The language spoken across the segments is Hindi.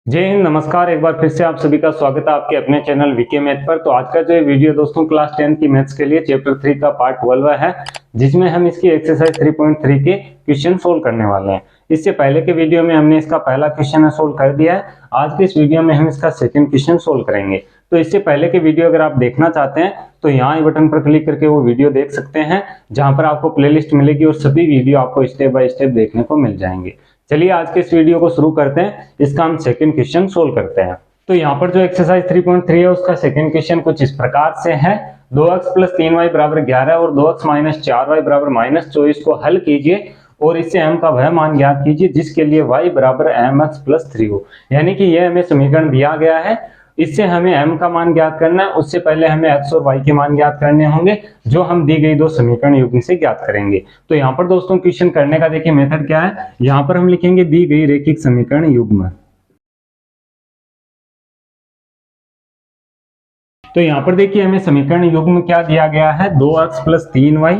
जय हिंद, नमस्कार। एक बार फिर से आप सभी का स्वागत है आपके अपने चैनल वीके मैथ पर। तो आज का जो वीडियो दोस्तों क्लास 10 की मैथ्स के लिए चैप्टर 3 का पार्ट 12 है, जिसमें हम इसकी एक्सरसाइज 3.3 के क्वेश्चन सोल्व करने वाले हैं। इससे पहले के वीडियो में हमने इसका पहला क्वेश्चन सोल्व कर दिया है। आज के इस वीडियो में हम इसका सेकंड क्वेश्चन सोल्व करेंगे। तो इससे पहले के वीडियो अगर आप देखना चाहते हैं तो यहाँ आई बटन पर क्लिक करके वो वीडियो देख सकते हैं, जहाँ पर आपको प्लेलिस्ट मिलेगी और सभी वीडियो आपको स्टेप बाय स्टेप देखने को मिल जाएंगे। चलिए आज के इस वीडियो को शुरू करते हैं। इसका हम सेकंड क्वेश्चन सोल्व करते हैं। तो यहाँ पर जो एक्सरसाइज 3.3 है उसका सेकंड क्वेश्चन कुछ इस प्रकार से है। 2x + 3y = 11 और 2x - 4y = -24 को हल कीजिए और इससे m का वह मान ज्ञात कीजिए जिसके लिए y = mx + 3 हो। यानी कि यह हमें समीकरण दिया गया है, इससे हमें m का मान ज्ञात करना है। उससे पहले हमें x और y के मान ज्ञात करने होंगे, जो हम दी गई दो समीकरण युग्म से ज्ञात करेंगे। तो यहाँ पर दोस्तों क्वेश्चन करने का देखिए मेथड क्या है। यहाँ पर हम लिखेंगे दी गई रैखिक समीकरण युग्म। तो यहाँ पर देखिए हमें समीकरण युग्म क्या दिया गया है, 2x + 3y।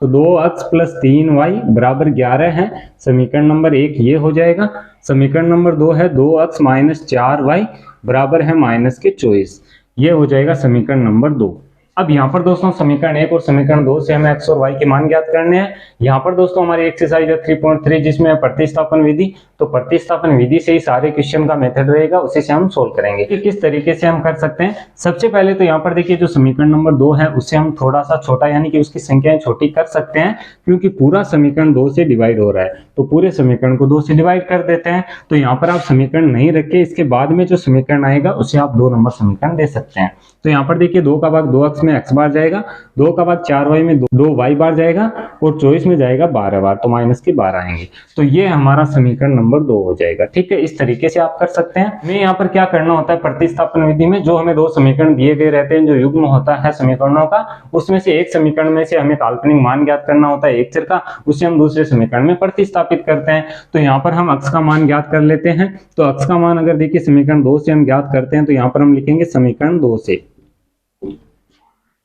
तो 2x + 3y = 11 है। समीकरण नंबर 1 ये हो जाएगा। समीकरण नंबर 2 है 2x - 4y = -24। ये हो जाएगा समीकरण नंबर 2। अब यहाँ पर दोस्तों समीकरण 1 और समीकरण 2 से हमें x और y के मान ज्ञात करने हैं। यहाँ पर दोस्तों हमारी एक्सरसाइज है 3.3, जिसमें प्रतिस्थापन विधि। तो प्रतिस्थापन विधि से ही सारे क्वेश्चन का मेथड रहेगा, उसी से हम सोल्व करेंगे। कि किस तरीके से हम कर सकते हैं। सबसे पहले तो यहाँ पर देखिए जो समीकरण नंबर 2 है उससे हम थोड़ा सा छोटा, यानी कि उसकी संख्याएं छोटी कर सकते हैं, क्योंकि पूरा समीकरण 2 से डिवाइड हो रहा है। तो पूरे समीकरण को 2 से डिवाइड कर देते हैं। तो यहाँ पर आप समीकरण नहीं रख के इसके बाद में जो समीकरण आएगा उसे आप 2 नंबर समीकरण दे सकते हैं। तो यहाँ पर देखिए 2 का भाग 2x में x बार जाएगा, 2 का भाग 4y में 2y बार जाएगा और 24 में जाएगा 12 बार, तो -12 आएंगे। तो ये हमारा समीकरण नंबर 2 हो जाएगा। ठीक है, इस तरीके से आप कर सकते हैं। हमें यहाँ पर क्या करना होता है, प्रतिस्थापन विधि में जो हमें 2 समीकरण दिए गए रहते हैं, जो युग्म होता है समीकरणों का, उसमें से एक समीकरण में से हमें काल्पनिक मान ज्ञात करना होता है एक चर का, उसे हम दूसरे समीकरण में प्रतिस्थापित करते हैं। तो यहाँ पर हम x का मान ज्ञात कर लेते हैं। तो x का मान अगर देखिए समीकरण 2 से हम ज्ञात करते हैं तो यहाँ पर हम लिखेंगे समीकरण 2 से।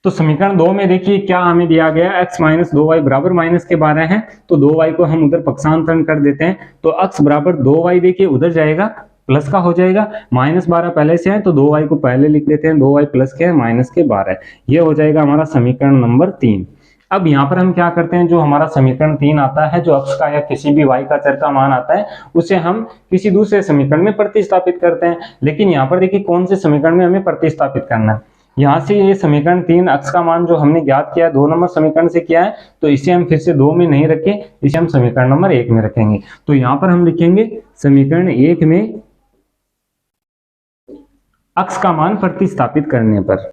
तो समीकरण 2 में देखिए क्या हमें दिया गया, x - 2y = -12 है। तो 2y को हम उधर पक्षांतरण कर देते हैं। तो x = 2y देखिए उधर जाएगा, प्लस का हो जाएगा। -12 पहले से है तो 2y को पहले लिख देते हैं। 2y प्लस क्या है, -12। ये हो जाएगा हमारा समीकरण नंबर 3। अब यहाँ पर हम क्या करते हैं, जो हमारा समीकरण 3 आता है, जो x का या किसी भी y का चर का मान आता है, उसे हम किसी दूसरे समीकरण में प्रतिस्थापित करते हैं। लेकिन यहाँ पर देखिए कौन से समीकरण में हमें प्रतिस्थापित करना है। यहाँ से ये समीकरण 3 x का मान जो हमने ज्ञात किया है 2 नंबर समीकरण से किया है, तो इसे हम फिर से 2 में नहीं रखें, इसे हम समीकरण नंबर 1 में रखेंगे। तो यहाँ पर हम लिखेंगे समीकरण 1 में x का मान प्रतिस्थापित करने पर।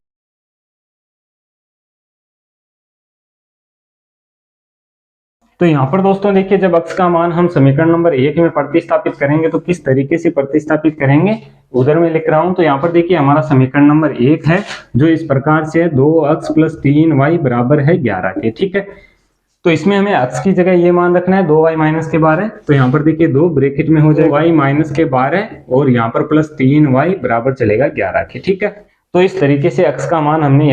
तो यहाँ पर दोस्तों देखिए जब x का मान हम समीकरण नंबर 1 में प्रतिस्थापित करेंगे तो किस तरीके से प्रतिस्थापित करेंगे उधर मैं लिख रहा हूं। तो यहाँ पर देखिए हमारा समीकरण नंबर 1 है जो इस प्रकार से है, 2x + 3y = 11 के। ठीक है, तो इसमें हमें x की जगह ये मान रखना है 2y - 12। तो यहाँ पर देखिए 2 ब्रैकेट में हो जाएगा y - 12 और यहाँ पर +3y बराबर चलेगा 11 के। ठीक है, तो इस तरीके से x का मान हमने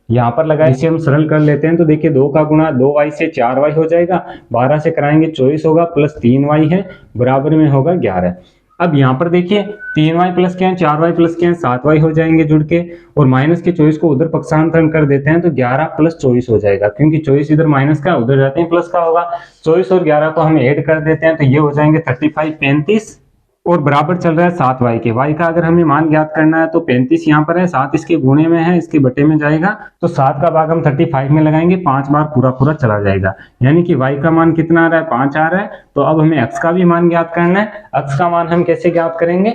यहाँ पर लगाया। इसे हम सरल कर लेते हैं। तो देखिए 2 का गुणा 2y से 4y हो जाएगा, 12 से कराएंगे 24 होगा, प्लस 3y है बराबर में होगा 11। अब यहाँ पर देखिए 3y प्लस क्या है, 4y प्लस क्या है, 7y हो जाएंगे जुड़ के, और माइनस के 24 को उधर पक्षांतरण कर देते हैं तो 11 + 24 हो जाएगा, क्योंकि 24 इधर माइनस का उधर जाते हैं प्लस का होगा। 24 और 11 को हम ऐड कर देते हैं तो ये हो जाएंगे 35 35 और बराबर चल रहा है 7y के। y का अगर हमें मान ज्ञात करना है तो 35 यहाँ पर है, 7 इसके गुणे में है, इसके बटे में जाएगा। तो 7 का भाग हम 35 में लगाएंगे, 5 बार पूरा चला जाएगा, यानी कि y का मान कितना आ रहा है, 5 आ रहा है। तो अब हमें x का भी मान ज्ञात करना है। x का मान हम कैसे ज्ञात करेंगे,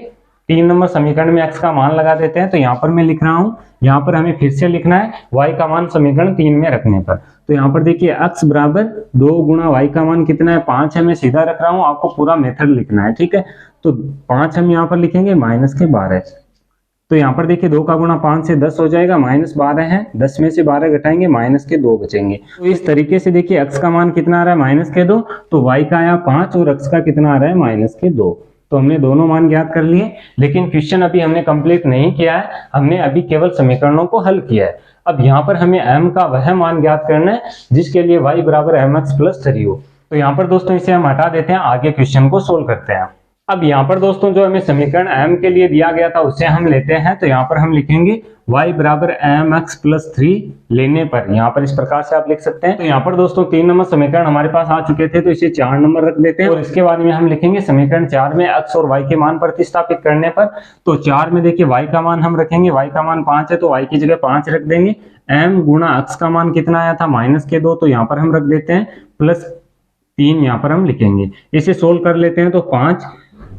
3 नंबर समीकरण में x का मान लगा देते हैं। तो यहाँ पर मैं लिख रहा हूँ, यहाँ पर हमें फिर से लिखना है y का मान समीकरण 3 में रखने पर। तो यहाँ पर देखिए x = 2 गुणा y का मान कितना है, 5 है। मैं सीधा रख रहा हूँ, आपको पूरा मेथड लिखना है। ठीक है, तो 5 हम यहाँ पर लिखेंगे -12। तो यहाँ पर देखिए 2 का गुणा 5 से 10 हो जाएगा, -12 है, 10 में से 12 घटाएंगे, -2 बचेंगे। तो इस तरीके से देखिए x का मान कितना आ रहा है, -2, तो y का आया 5 और x का कितना आ रहा है, -2। तो हमने दोनों मान ज्ञात कर लिए, लेकिन क्वेश्चन अभी हमने कंप्लीट नहीं किया है, हमने अभी केवल समीकरणों को हल किया है। अब यहाँ पर हमें m का वह मान ज्ञात करना है जिसके लिए y = mx + 3 हो। तो यहाँ पर दोस्तों इसे हम हटा देते हैं, आगे क्वेश्चन को सोल्व करते हैं। अब यहाँ पर दोस्तों जो हमें समीकरण m के लिए दिया गया था उसे हम लेते हैं, तो यहाँ पर हम लिखेंगे y बराबर mx+3 लेने पर, यहाँ पर इस प्रकार से आप लिख सकते हैं। तो यहाँ पर दोस्तों 3 नंबर समीकरण हमारे पास आ चुके थे, तो इसे 4 नंबर रख देते हैं और इसके बाद में हम लिखेंगे समीकरण 4 में x और y के मान प्रतिस्थापित करने पर। तो 4 में देखिए y का मान हम रखेंगे, y का मान 5 है तो y की जगह 5 रख देंगे। m गुणा x का मान कितना आया था -2, तो यहाँ पर हम रख देते हैं +3 यहाँ पर हम लिखेंगे। इसे सोल्व कर लेते हैं तो 5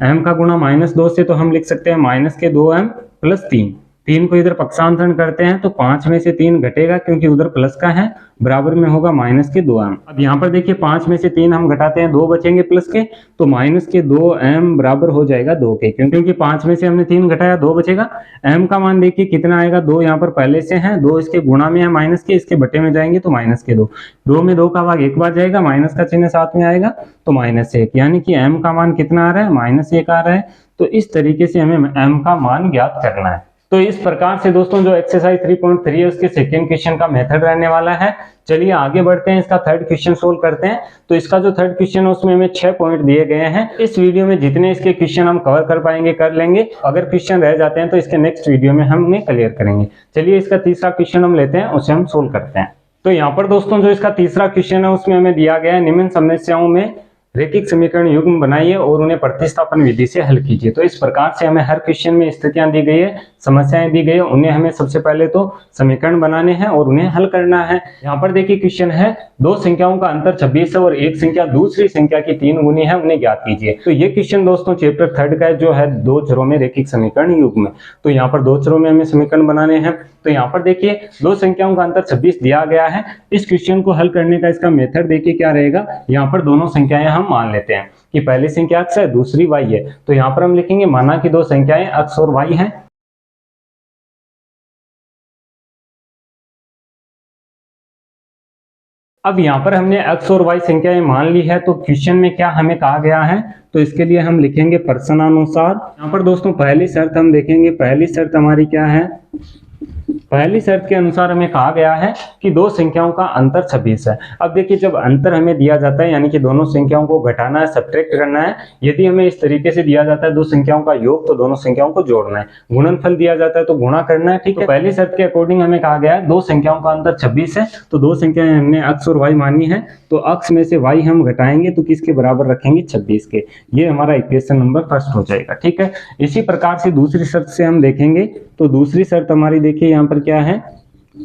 m का गुणा -2 से तो हम लिख सकते हैं -2m + 3। 3 को इधर पक्षांतरण करते हैं तो 5 में से 3 घटेगा क्योंकि उधर प्लस का है, बराबर में होगा -2m। अब यहाँ पर देखिए 5 में से 3 हम घटाते हैं, 2 बचेंगे प्लस के, तो -2m बराबर हो जाएगा 2 के, क्योंकि 5 में से हमने 3 घटाया, 2 बचेगा। m का मान देखिए कितना आएगा, 2 यहाँ पर पहले से है, 2 इसके गुणा में है माइनस के, इसके बटे में जाएंगे तो -2। 2 में 2 का भाग एक बार जाएगा, माइनस का चिन्ह साथ में आएगा तो -1, यानी कि m का मान कितना आ रहा है, -1 आ रहा है। तो इस तरीके से हमें m का मान ज्ञात करना है। तो इस प्रकार से दोस्तों जो एक्सरसाइज 3.3 है उसके सेकेंड क्वेश्चन का मेथड रहने वाला है। चलिए आगे बढ़ते हैं, इसका थर्ड क्वेश्चन सोल्व करते हैं। तो इसका जो थर्ड क्वेश्चन है उसमें हमें 6 पॉइंट दिए गए हैं। इस वीडियो में जितने इसके क्वेश्चन हम कवर कर पाएंगे कर लेंगे, अगर क्वेश्चन रह जाते हैं तो इसके नेक्स्ट वीडियो में हम उन्हें क्लियर करेंगे। चलिए इसका तीसरा क्वेश्चन हम लेते हैं, उसे हम सोल्व करते हैं। तो यहाँ पर दोस्तों जो इसका तीसरा क्वेश्चन है उसमें हमें दिया गया है निम्न समस्याओं में रैखिक समीकरण युग्म बनाइए और उन्हें प्रतिस्थापन विधि से हल कीजिए। तो इस प्रकार से हमें हर क्वेश्चन में स्थितियां दी गई है, समस्याएं दी गई है, उन्हें हमें सबसे पहले तो समीकरण बनाने हैं और उन्हें हल करना है। यहाँ पर देखिए क्वेश्चन है, दो संख्याओं का अंतर 26 है और एक संख्या दूसरी संख्या की 3 गुनी है, उन्हें ज्ञात कीजिए। तो ये क्वेश्चन दोस्तों चैप्टर 3 का जो है 2 चरों में रैखिक समीकरण युग्म। तो यहाँ पर 2 चरों में हमें समीकरण बनाने हैं। तो यहाँ पर देखिए दो संख्याओं का अंतर 26 दिया गया है। इस क्वेश्चन को हल करने का इसका मेथड देखिए क्या रहेगा। यहाँ पर दोनों संख्याएं हम मान लेते हैं कि पहली संख्या x है, दूसरी y है। तो यहाँ पर हम लिखेंगे माना कि दो संख्याएं x और y हैं। अब यहाँ पर हमने x और y संख्याएं मान ली है, तो क्वेश्चन में क्या हमें कहा गया है, तो इसके लिए हम लिखेंगे प्रश्नानुसार। यहाँ पर दोस्तों पहली शर्त हम देखेंगे, पहली शर्त हमारी क्या है, पहली शर्त के अनुसार हमें कहा गया है कि दो संख्याओं का अंतर 26 है। अब देखिए जब अंतर हमें दिया जाता है यानी कि दोनों संख्याओं को घटाना है, सब्ट्रैक्ट करना है। यदि हमें इस तरीके से दिया जाता है दो संख्याओं का योग, तो दोनों संख्याओं को जोड़ना है। गुणनफल दिया जाता है तो गुणा करना है, ठीक है। पहली शर्त के अकॉर्डिंग हमें कहा गया है दो संख्याओं का अंतर 26 है, तो दो संख्याएं हमने x और y मानी है, तो x में से y हम घटाएंगे तो किसके बराबर रखेंगे, 26 के। ये हमारा इक्वेशन नंबर फर्स्ट हो जाएगा, ठीक है। इसी प्रकार से दूसरी शर्त से हम देखेंगे, तो दूसरी शर्त हमारी देखिए यहाँ पर क्या है,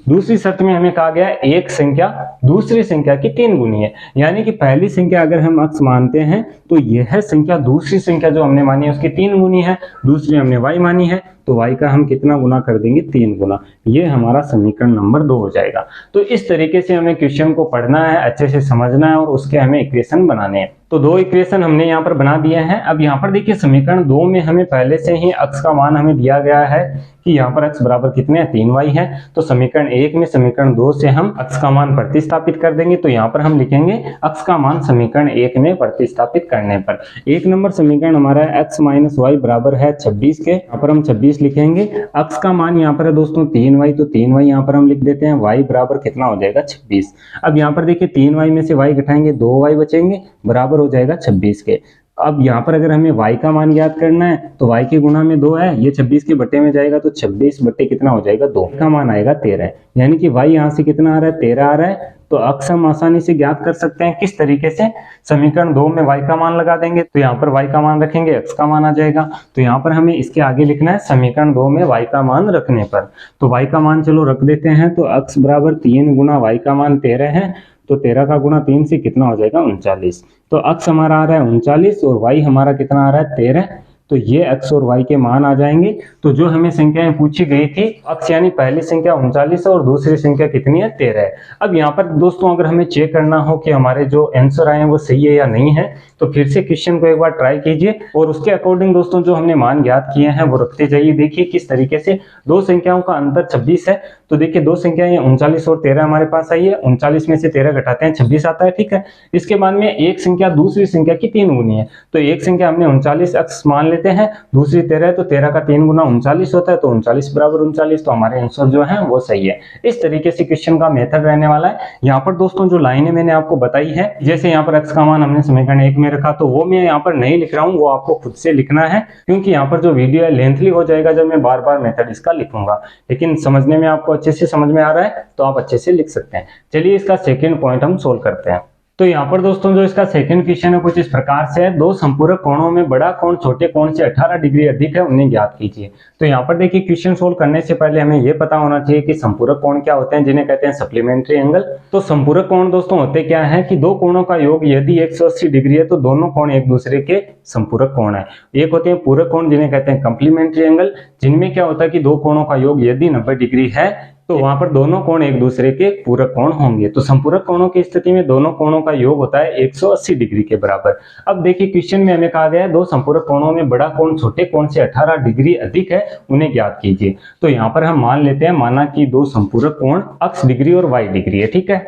दूसरी शर्त में हमें कहा गया है एक संख्या दूसरी संख्या की 3 गुनी है। यानी कि पहली संख्या अगर हम x मानते हैं तो यह संख्या दूसरी संख्या जो हमने मानी है उसकी 3 गुनी है, दूसरी हमने y मानी है तो y का हम कितना गुना कर देंगे, 3 गुना। ये हमारा समीकरण नंबर 2 हो जाएगा। तो इस तरीके से हमें क्वेश्चन को पढ़ना है, अच्छे से समझना है और उसके हमें इक्वेशन बनाने हैं। तो 2 इक्वेशन हमने यहाँ पर बना दिए हैं। अब यहाँ पर देखिए समीकरण 2 में हमें पहले से ही x का मान हमें दिया गया है कि यहाँ पर x बराबर कितने हैं, 3y है। तो समीकरण 1 में समीकरण 2 से हम x का मान प्रतिस्थापित कर देंगे। तो यहाँ पर हम लिखेंगे x का मान समीकरण 1 में प्रतिस्थापित करने पर 1 नंबर समीकरण हमारा है x माइनस y बराबर है 26 के। यहाँ पर हम 26 लिखेंगे। x का मान यहाँ पर है दोस्तों 3y, तो 3y यहाँ पर हम लिख देते हैं। y बराबर कितना हो जाएगा, 26। अब यहाँ पर देखिए 3y में से y घटाएंगे, 2y बचेंगे, बराबर हो जाएगा 26 के। अब यहाँ पर अगर हमें y का मान ज्ञात करना है तो y के गुणा में 2 है, ये 26 के बटे में जाएगा तो 26 बटे कितना हो जाएगा, 2 का मान आएगा 13। यानी कि y यहाँ से कितना आ रहा है, 13 आ रहा है। तो x हम आसानी से ज्ञात कर सकते हैं किस तरीके से, समीकरण 2 में y का मान लगा देंगे तो यहाँ पर y का मान रखेंगे, x का मान आ जाएगा। तो यहाँ पर हमें इसके आगे लिखना है समीकरण 2 में y का मान रखने पर। तो y का मान चलो रख देते हैं, तो x बराबर 3 गुना y का मान 13 है, तो 13 का गुणा 3 से कितना हो जाएगा, 39। तो x हमारा आ रहा है 39 और y हमारा कितना आ रहा है, 13। तो ये x और y के मान आ जाएंगे। तो जो हमें संख्याएं पूछी गई थी, x यानी पहली संख्या 39 है और दूसरी संख्या कितनी है, 13 है। अब यहाँ पर दोस्तों अगर हमें चेक करना हो कि हमारे जो आंसर आए हैं वो सही है या नहीं है, तो फिर से क्वेश्चन को एक बार ट्राई कीजिए और उसके अकॉर्डिंग दोस्तों जो हमने मान ज्ञात किए हैं वो रखते जाइए। देखिए किस तरीके से दो संख्याओं का अंतर 26 है, तो देखिए दो संख्याएं 39 और 13 हमारे पास आई है। 39 में से 13 घटाते हैं 26 आता है, ठीक है। इसके बाद में एक संख्या दूसरी संख्या की 3 गुनी है, तो एक संख्या हमने 39x मान लेते हैं, दूसरी 13 है, तो 13 का 3 गुना 39 होता है, तो 39 बराबर 39। तो हमारे आंसर जो है वो सही है। इस तरीके से क्वेश्चन का मेथड रहने वाला है। यहाँ पर दोस्तों जो लाइनें मैंने आपको बताई है, जैसे यहाँ पर x का मान हमने समीकरण 1 में रखा, तो वो मैं यहाँ पर नहीं लिख रहा हूँ, वो आपको खुद से लिखना है, क्योंकि यहाँ पर जो वीडियो है लेंथली हो जाएगा जब मैं बार बार मेथड इसका लिखूंगा। लेकिन समझने में आपको अच्छे से समझ में आ रहा है तो आप अच्छे से लिख सकते हैं। चलिए इसका सेकेंड पॉइंट हम सोल्व करते हैं। तो यहाँ पर दोस्तों जो इसका सेकंड क्वेश्चन है कुछ इस प्रकार से है, दो संपूरक कोणों में बड़ा कोण छोटे कोण से 18 डिग्री अधिक है, उन्हें ज्ञात कीजिए। तो यहाँ पर देखिए क्वेश्चन सोल्व करने से पहले हमें यह पता होना चाहिए कि संपूरक कोण क्या होते हैं, जिन्हें कहते हैं सप्लीमेंट्री एंगल। तो संपूरक कोण दोस्तों होते क्या है कि दो कोणों का योग यदि 180 डिग्री है तो दोनों कोण एक दूसरे के संपूरक कोण है। एक होते हैं पूरक कोण जिन्हें कहते हैं कंप्लीमेंट्री एंगल, जिनमें क्या होता है कि दो कोणों का योग यदि 90 डिग्री है तो वहां पर दोनों कोण एक दूसरे के पूरक कोण होंगे। तो संपूरक कोणों की स्थिति में दोनों कोणों का योग होता है 180 डिग्री के बराबर। अब देखिए क्वेश्चन में हमें कहा गया है दो संपूरक कोणों में बड़ा कोण छोटे कोण से 18 डिग्री अधिक है, उन्हें ज्ञात कीजिए। तो यहाँ पर हम मान लेते हैं, माना कि दो संपूरक कोण x डिग्री और y डिग्री है, ठीक है।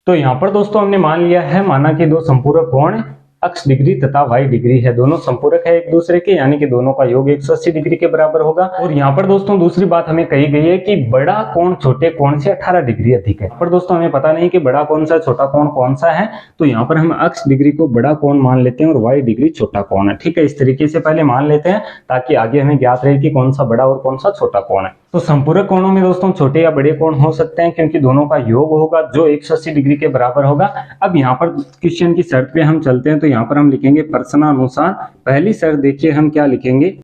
तो यहाँ पर दोस्तों हमने मान लिया है, माना कि दो संपूरक कोण x डिग्री तथा y डिग्री है, दोनों संपूरक है एक दूसरे के, यानी कि दोनों का योग 180 डिग्री के बराबर होगा। और यहाँ पर दोस्तों दूसरी बात हमें कही गई है कि बड़ा कोण छोटे कोण से 18 डिग्री अधिक है। पर दोस्तों हमें पता नहीं कि बड़ा कौन सा छोटा कोण कौन सा है, तो यहाँ पर हम x डिग्री को बड़ा कोण मान लेते हैं और y डिग्री छोटा कोण है, ठीक है। इस तरीके से पहले मान लेते हैं ताकि आगे हमें ज्ञात रहे कि कौन सा बड़ा और कौन सा छोटा कोण है। तो संपूरक कोणों में दोस्तों छोटे या बड़े कोण हो सकते हैं, क्योंकि दोनों का योग होगा जो 180 डिग्री के बराबर होगा। अब यहाँ पर क्वेश्चन की शर्त पे हम चलते हैं, तो यहाँ पर हम लिखेंगे प्रश्नानुसार। पहली शर्त देखिए हम क्या लिखेंगे,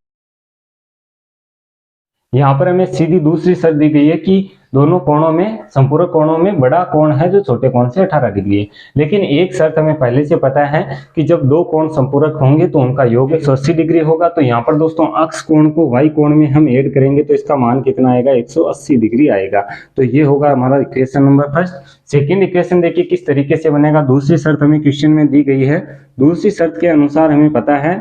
यहाँ पर हमें सीधी दूसरी शर्त दी गई है कि दोनों कोणों में संपूरक कोणों में बड़ा कोण है जो छोटे कोण से 18 डिग्री है। लेकिन एक शर्त हमें पहले से पता है कि जब दो कोण संपूरक होंगे तो उनका योग 180 डिग्री होगा। तो यहाँ पर दोस्तों x कोण को y कोण में हम ऐड करेंगे तो इसका मान कितना आएगा, 180 डिग्री आएगा। तो ये होगा हमारा equation number first. Second equation देखिए किस तरीके से बनेगा, दूसरी शर्त हमें क्वेश्चन में दी गई है। दूसरी शर्त के अनुसार हमें पता है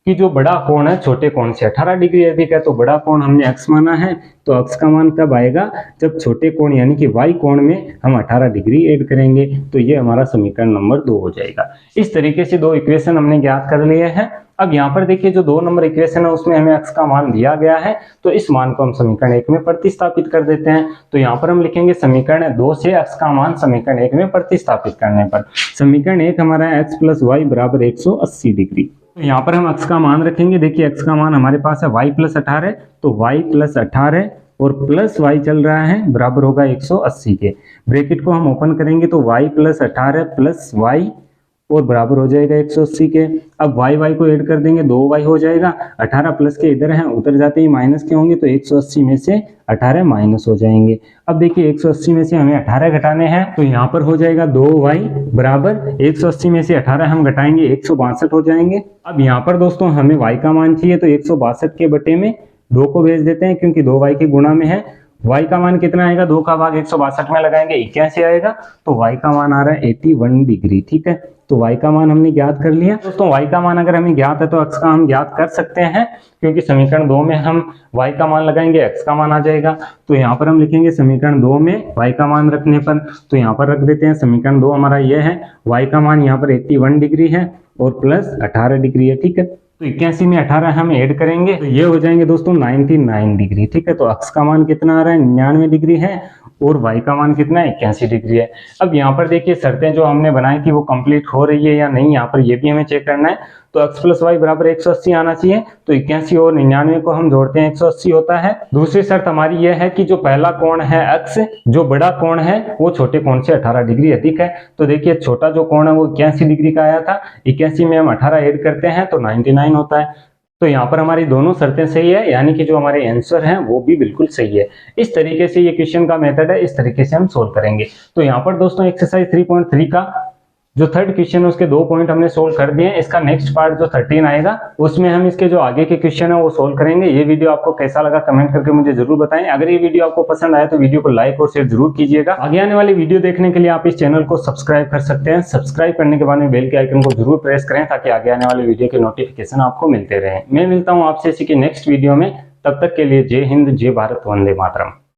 कि जो बड़ा कोण है छोटे कोण से 18 डिग्री अधिक है, तो बड़ा कोण हमने x माना है, तो x का मान कब आएगा, जब छोटे कोण यानी कि y कोण में हम 18 डिग्री ऐड करेंगे। तो ये हमारा समीकरण नंबर 2 हो जाएगा। इस तरीके से दो इक्वेशन हमने ज्ञात कर लिए हैं। अब यहाँ पर देखिए जो 2 नंबर इक्वेशन है उसमें हमें x का मान दिया गया है, तो इस मान को हम समीकरण 1 में प्रतिस्थापित कर देते हैं। तो यहाँ पर हम लिखेंगे समीकरण 2 से x का मान समीकरण 1 में प्रतिस्थापित करने पर समीकरण 1 हमारा है x प्लस वाई बराबर 180 डिग्री। तो यहाँ पर हम x का मान रखेंगे, देखिए x का मान हमारे पास है y प्लस 18, तो y प्लस 18 और प्लस y चल रहा है बराबर होगा 180 के। ब्रैकेट को हम ओपन करेंगे तो y प्लस 18 प्लस y और बराबर हो जाएगा 180 के। अब y को ऐड कर देंगे, 2y हो जाएगा, 18 प्लस के इधर हैं, उधर जाते ही माइनस के होंगे तो 180 में से 18 माइनस हो जाएंगे। अब देखिए 180 में से हमें 18 घटाने हैं, तो यहाँ पर हो जाएगा 2y बराबर 180 में से 18 हम घटाएंगे 162 हो जाएंगे। अब यहाँ पर दोस्तों हमें y का मान चाहिए, तो 162 के बटे में 2 को भेज देते हैं, क्योंकि 2y के गुणा में है। y का मान कितना आएगा, 2 का भाग 162 में लगाएंगे 81 आएगा, तो y का मान आ रहा है 81 डिग्री, ठीक है। तो y का मान हमने ज्ञात कर लिया। दोस्तों y का मान अगर हमें ज्ञात है तो x का हम ज्ञात कर सकते हैं, क्योंकि समीकरण 2 में हम y का मान लगाएंगे x का मान आ जाएगा। तो यहाँ पर हम लिखेंगे समीकरण 2 में y का मान रखने पर, तो यहाँ पर रख देते हैं समीकरण 2 हमारा ये है, y का मान यहाँ पर 81 डिग्री है और प्लस 18 डिग्री है, ठीक है। तो 81 में 18 हम ऐड करेंगे तो ये हो जाएंगे दोस्तों 99 डिग्री, ठीक है। तो x का मान कितना आ रहा है, 99 डिग्री है और y का मान कितना है, 81 डिग्री है। अब यहाँ पर देखिए शर्तें जो हमने बनाई थी वो कंप्लीट हो रही है या नहीं, यहाँ पर ये भी हमें चेक करना है। तो x प्लस वाई बराबर 180 आना चाहिए, तो 81 और 99 को हम जोड़ते हैं 180 होता है। दूसरी शर्त हमारी यह है कि जो पहला कोण है x, जो बड़ा कोण है वो छोटे कोण से 18 डिग्री अधिक है। तो देखिए छोटा जो कोण है वो 81 डिग्री का आया था, 81 में हम 18 ऐड करते हैं तो 99 होता है। तो यहाँ पर हमारी दोनों शर्तें सही है, यानी कि जो हमारे आंसर हैं वो भी बिल्कुल सही है। इस तरीके से ये क्वेश्चन का मेथड है, इस तरीके से हम सोल्व करेंगे। तो यहाँ पर दोस्तों एक्सरसाइज 3.3 का जो थर्ड क्वेश्चन है उसके 2 पॉइंट हमने सोल्व कर दिए हैं। इसका नेक्स्ट पार्ट जो 13 आएगा उसमें हम इसके जो आगे के क्वेश्चन है वो सोल्व करेंगे। ये वीडियो आपको कैसा लगा कमेंट करके मुझे जरूर बताएं। अगर ये वीडियो आपको पसंद आया तो वीडियो को लाइक और शेयर जरूर कीजिएगा। आगे आने वाली वीडियो देखने के लिए आप इस चैनल को सब्सक्राइब कर सकते हैं। सब्सक्राइब करने के बाद में बेल के आइकन को जरूर प्रेस करें ताकि आगे आने वाली वीडियो के नोटिफिकेशन आपको मिलते रहे। मैं मिलता हूँ आपसे इसी के नेक्स्ट वीडियो में, तब तक के लिए जय हिंद, जय भारत, वंदे मातरम।